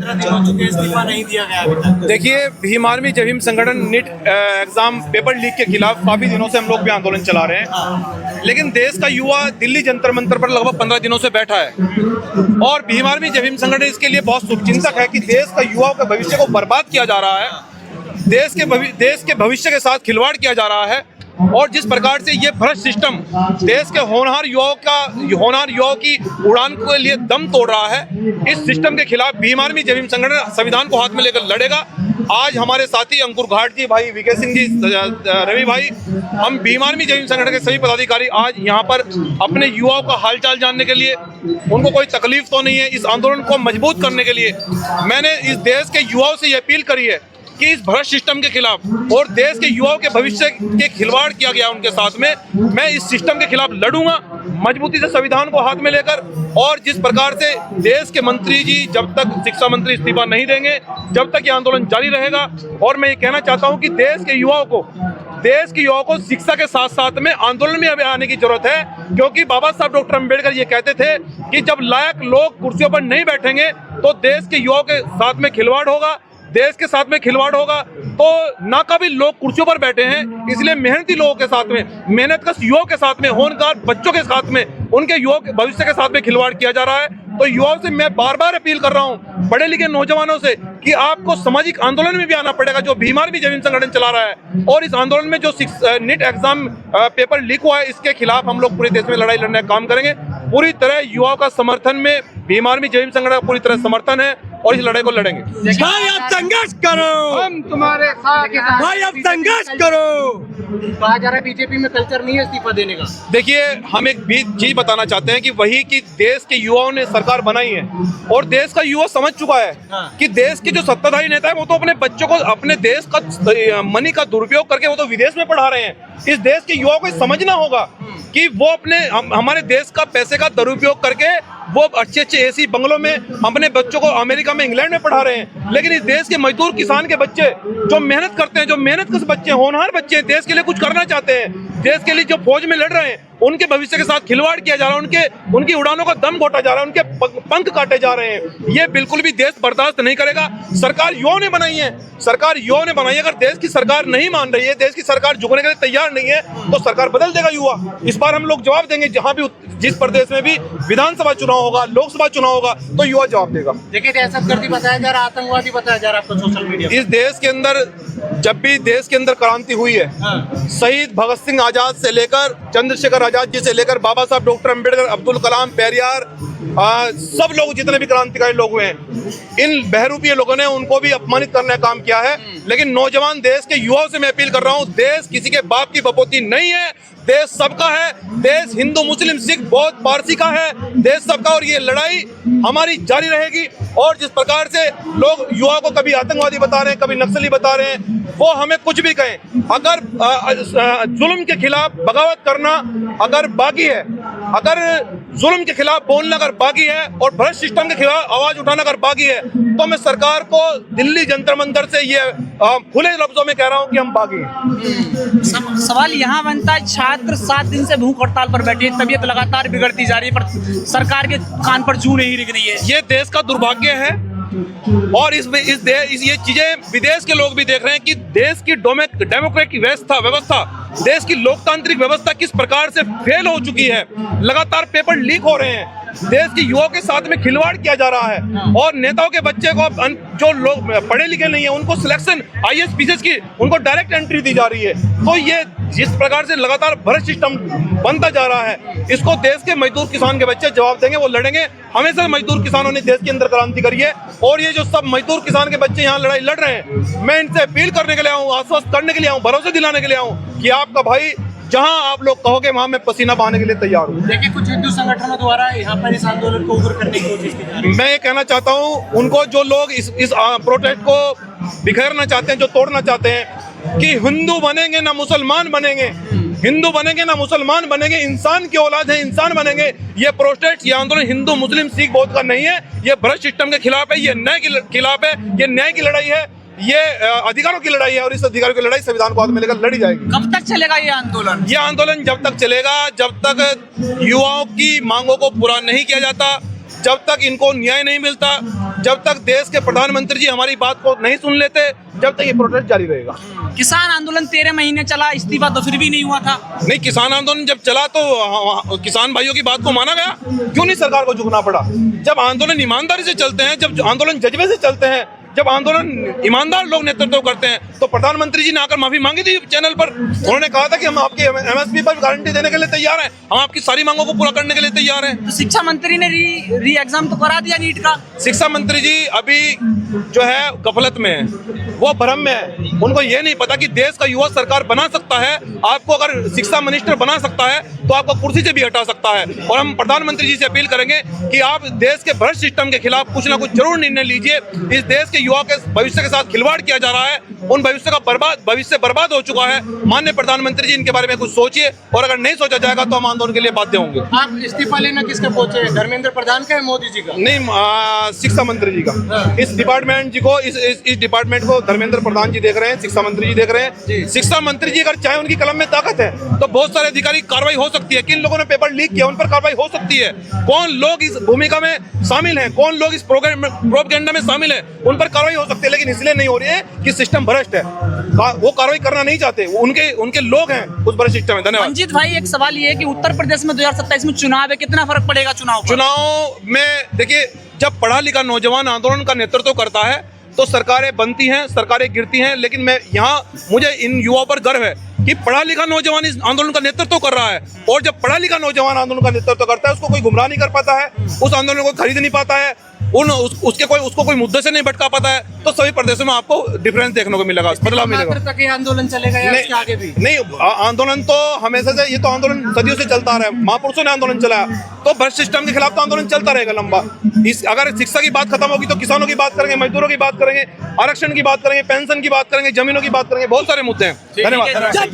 इस्तीफा नहीं दिया गया अभी तक। देखिए, भीम आर्मी जय भीम संगठन नीट एग्जाम पेपर लीक के खिलाफ काफी दिनों से हम लोग भी आंदोलन चला रहे हैं, लेकिन देश का युवा दिल्ली जंतर मंतर पर लगभग 15 दिनों से बैठा है और भीम आर्मी जय भीम संगठन इसके लिए बहुत शुभचिंतक है कि देश का युवाओं के भविष्य को बर्बाद किया जा रहा है, देश के भविष्य के साथ खिलवाड़ किया जा रहा है और जिस प्रकार से ये भ्रष्ट सिस्टम देश के होनहार युवाओं की उड़ान के लिए दम तोड़ रहा है, इस सिस्टम के खिलाफ भीम आर्मी जय भीम संगठन संविधान को हाथ में लेकर लड़ेगा। आज हमारे साथी अंकुर घाट जी, भाई वीके सिंह जी, रवि भाई, हम भीम आर्मी जय भीम संगठन के सभी पदाधिकारी आज यहाँ पर अपने युवाओं का हालचाल जानने के लिए, उनको कोई तकलीफ तो नहीं है, इस आंदोलन को मजबूत करने के लिए मैंने इस देश के युवाओं से ये अपील करी है कि इस भ्रष्ट सिस्टम के खिलाफ और देश के युवाओं के भविष्य के खिलवाड़ किया गया उनके साथ में, मैं इस सिस्टम के खिलाफ लड़ूंगा मजबूती से संविधान को हाथ में लेकर। और जिस प्रकार से देश के मंत्री जी जब तक शिक्षा मंत्री इस्तीफा नहीं देंगे, जब तक ये आंदोलन जारी रहेगा। और मैं ये कहना चाहता हूँ कि देश के युवाओं को शिक्षा के साथ साथ में आंदोलन में अभी आने की जरूरत है, क्योंकि बाबा साहब डॉक्टर अम्बेडकर ये कहते थे कि जब लायक लोग कुर्सियों पर नहीं बैठेंगे तो देश के युवाओं के साथ में खिलवाड़ होगा, देश के साथ में खिलवाड़ होगा। तो नाकाबिल लोग कुर्सियों पर बैठे हैं, इसलिए मेहनती लोगों के साथ में, मेहनतकश युवाओं के साथ में, होनहार बच्चों के साथ में, उनके युवाओं के भविष्य के साथ में खिलवाड़ किया जा रहा है। तो युवाओं से मैं बार बार अपील कर रहा हूं, पढ़े लिखे नौजवानों से, कि आपको सामाजिक आंदोलन में भी आना पड़ेगा जो भीम आर्मी जय भीम संगठन चला रहा है। और इस आंदोलन में जो नीट एग्जाम पेपर लीक हुआ है, इसके खिलाफ हम लोग पूरे देश में लड़ाई लड़ने का काम करेंगे। पूरी तरह युवाओं का समर्थन में भीम आर्मी जय भीम संगठन का पूरी तरह समर्थन है और इस लड़ाई को लड़ेंगे। भाई अब संघर्ष करो, हम तुम्हारे साथ हैं। भाई अब संघर्ष करो। कहा जा रहा है बीजेपी में कल्चर नहीं है इस्तीफा देने का। देखिए, हम एक भी चीज बताना चाहते हैं कि वही कि देश के युवाओं ने सरकार बनाई है और देश का युवा समझ चुका है कि देश के जो सत्ताधारी नेता है वो तो अपने बच्चों को अपने देश का मनी का दुरुपयोग करके वो तो विदेश में पढ़ा रहे हैं। इस देश के युवाओं को समझना होगा कि वो अपने हमारे देश का पैसे का दुरुपयोग करके वो अच्छे एसी बंगलों में अपने बच्चों को अमेरिका में, इंग्लैंड में पढ़ा रहे हैं। लेकिन इस देश के मजदूर किसान के बच्चे जो मेहनत करते हैं, जो मेहनतकश बच्चे, होनहार बच्चे हैं, देश के लिए कुछ करना चाहते हैं, देश के लिए जो फौज में लड़ रहे हैं, उनके भविष्य के साथ खिलवाड़ किया जा रहा है, उनकी उड़ानों का दम घोटा जा रहा है, उनके पंख काटे जा रहे हैं। ये बिल्कुल भी देश बर्दाश्त नहीं करेगा। सरकार युवाओं ने बनाई है, अगर देश की सरकार नहीं मान रही है, देश की सरकार झुकने के लिए तैयार नहीं है, तो सरकार बदल देगा युवा। इस बार हम लोग जवाब देंगे, जहां भी जिस प्रदेश में भी विधानसभा चुनाव होगा, लोकसभा चुनाव होगा, तो युवा जवाब देगा। देखिए, दहशतगर्दी बताया जा रहा है, आतंकवादी बताया जा रहा है आपको सोशल मीडिया। इस देश के अंदर जब भी देश के अंदर क्रांति हुई है, शहीद भगत सिंह आजाद से लेकर चंद्रशेखर आजाद जी से लेकर बाबा साहब डॉक्टर अम्बेडकर, अब्दुल कलाम, पेरियार, सब लोग जितने भी क्रांतिकारी लोग हुए हैं, इन बहरूपीय लोगों ने उनको भी अपमानित करने का काम किया है। लेकिन नौजवान देश के युवाओं से मैं अपील कर रहा हूं, देश किसी के बाप की बपोती नहीं है, देश सबका है। देश हिंदू, मुस्लिम, सिख, बौद्ध, पारसी का है, देश सबका। और ये लड़ाई हमारी जारी रहेगी। और जिस प्रकार से लोग युवा को कभी आतंकवादी बता रहे हैं, कभी नक्सली बता रहे हैं, वो हमें कुछ भी कहें, अगर जुल्म के खिलाफ बगावत करना अगर बाकी है, अगर जुल्म के खिलाफ बोलना अगर बाकी है और भ्रष्ट सिस्टम के खिलाफ आवाज उठाना अगर बाकी है, तो मैं सरकार को दिल्ली जंतर मंतर से ये खुले लफ्जों में कह रहा हूं कि हम बागी हैं। सवाल यहाँ बनता है, छात्र 7 दिन से भूख हड़ताल पर बैठे हैं, तबीयत लगातार बिगड़ती जा रही है, पर सरकार के कान पर जू नहीं रिग रही है। ये देश का दुर्भाग्य है और ये चीजें विदेश के लोग भी देख रहे हैं कि देश की डेमोक्रेटिक व्यवस्था, देश की लोकतांत्रिक व्यवस्था किस प्रकार से फेल हो चुकी है। लगातार पेपर लीक हो रहे हैं, देश के युवाओं के साथ में खिलवाड़ किया जा रहा है और नेताओं के बच्चे को, जो लोग पढ़े लिखे नहीं है, उनको सिलेक्शन IAS PCS की उनको डायरेक्ट एंट्री दी जा रही है। तो ये जिस प्रकार से लगातार भ्रष्ट सिस्टम बनता जा रहा है, इसको देश के मजदूर किसान के बच्चे जवाब देंगे, वो लड़ेंगे। हमेशा मजदूर किसानों ने देश के अंदर क्रांति करी है और ये जो सब मजदूर किसान के बच्चे यहाँ लड़ाई लड़ रहे हैं, मैं इनसे अपील करने के लिए आऊँ, आश्वस्त करने के लिए आऊँ, भरोसे दिलाने के लिए आऊँ कि आपका भाई जहां आप लोग कहोगे वहां मैं पसीना बहाने के लिए तैयार हूँ। देखिए, कुछ हिंदू संगठनों द्वारा यहाँ पर इस आंदोलन को उग्र करने की कोशिश की जा रही है। मैं ये कहना चाहता हूँ उनको, जो लोग इस प्रोटेस्ट को बिखेरना चाहते हैं, जो तोड़ना चाहते हैं, कि हिंदू बनेंगे ना मुसलमान बनेंगे, हिंदू बनेंगे ना मुसलमान बनेंगे, इंसान की औलाद है, इंसान बनेंगे। ये प्रोटेस्ट, ये आंदोलन हिंदू, मुस्लिम, सिख, बौद्ध का नहीं है, ये भ्रष्ट सिस्टम के खिलाफ है, ये न्याय के खिलाफ है, ये न्याय की लड़ाई है, ये अधिकारों की लड़ाई है और इस अधिकारों की लड़ाई संविधान को हाथ में लेकर लड़ी जाएगी। कब तक चलेगा ये आंदोलन? ये आंदोलन जब तक चलेगा, जब तक युवाओं की मांगों को पूरा नहीं किया जाता, जब तक इनको न्याय नहीं मिलता, जब तक देश के प्रधानमंत्री जी हमारी बात को नहीं सुन लेते, जब तक ये प्रोटेस्ट जारी रहेगा। किसान आंदोलन 13 महीने चला, इस्तीफा तो फिर भी नहीं हुआ था। नहीं, किसान आंदोलन जब चला तो किसान भाइयों की बात को माना गया, क्यों नहीं सरकार को झुकना पड़ा? जब आंदोलन ईमानदारी से चलते हैं, जब आंदोलन जज्बे से चलते हैं, जब आंदोलन ईमानदार लोग नेतृत्व करते हैं, तो प्रधानमंत्री जी ने आकर माफी मांगी थी चैनल पर। उन्होंने कहा था कि हम आपकी एमएसपी पर गारंटी देने के लिए तैयार हैं, हम आपकी सारी मांगों को पूरा करने के लिए तैयार हैं। तो शिक्षा मंत्री ने री एग्जाम तो करा दिया नीट का। शिक्षा मंत्री जी अभी जो है गफलत में है, वो भ्रम में है। उनको ये नहीं पता कि देश का युवा सरकार बना सकता है। आपको अगर शिक्षा मिनिस्टर बना सकता है तो आपको कुर्सी से भी हटा सकता है। और हम प्रधानमंत्री जी से अपील करेंगे कि आप देश के भ्रष्ट सिस्टम के खिलाफ कुछ ना कुछ जरूर निर्णय लीजिए। इस देश के युवा के भविष्य के साथ खिलवाड़ किया जा रहा है, उन भविष्य बर्बाद हो चुका है। माननीय प्रधानमंत्री जी इनके बारे में कुछ सोचिए, और अगर नहीं सोचा जाएगा तो हम आंदोलन के लिए बाध्य होंगे। आप इस्तीफा लेना किसका पहुंचे, धर्मेंद्र प्रधान का या मोदी जी का? नहीं, शिक्षा मंत्री जी का। इस डिपार्टमेंट जी को इस डिपार्टमेंट को धर्मेंद्र प्रधान जी देख रहे हैं, शिक्षा मंत्री जी देख रहे हैं। शिक्षा मंत्री जी अगर चाहे, उनकी कलम में ताकत है, तो बहुत सारे अधिकारी कार्रवाई हो सकती है। किन लोगों ने पेपर लीक किया, उन पर कार्रवाई हो सकती है। कौन लोग इस भूमिका में शामिल हैं, कौन लोग इस प्रोपेगेंडा में शामिल हैं, उन पर कार्रवाई हो सकती है। लेकिन इसलिए नहीं हो रही है कि सिस्टम भ्रष्ट है, वो कार्रवाई करना नहीं चाहते, उनके लोग हैं उस भ्रष्ट सिस्टम में। धन्यवाद। मंजीत भाई, एक सवाल ये है कि उत्तर प्रदेश में 2027 में चुनाव है, कितना फर्क पड़ेगा चुनाव में? देखिए, जब पढ़ा लिखा नौजवान आंदोलन का नेतृत्व करता है तो सरकारें बनती हैं, सरकारें गिरती हैं, लेकिन मुझे इन युवाओं पर गर्व है कि पढ़ा लिखा नौजवान इस आंदोलन का नेतृत्व कर रहा है। और जब पढ़ा लिखा नौजवान आंदोलन का नेतृत्व करता है, उसको कोई गुमराह नहीं कर पाता है, उस आंदोलन को खरीद नहीं पाता है, उसको कोई मुद्दे से नहीं भटका पाता है, तो सभी प्रदेशों में आपको डिफरेंस देखने को मिलेगा, बदलाव मिलेगा। तक ये आंदोलन चलेगा या इसके आगे भी? नहीं, आंदोलन तो हमेशा से, ये तो आंदोलन सदियों से चलता रहा है। महापुरुषों ने आंदोलन चलाया, तो भ्रष्ट सिस्टम के खिलाफ तो आंदोलन चलता रहेगा लंबा। अगर शिक्षा की बात खत्म होगी तो किसानों की बात करेंगे, मजदूरों की बात करेंगे, आरक्षण की बात करेंगे, पेंशन की बात करेंगे, जमीनों की बात करेंगे, बहुत सारे मुद्दे हैं। धन्यवाद।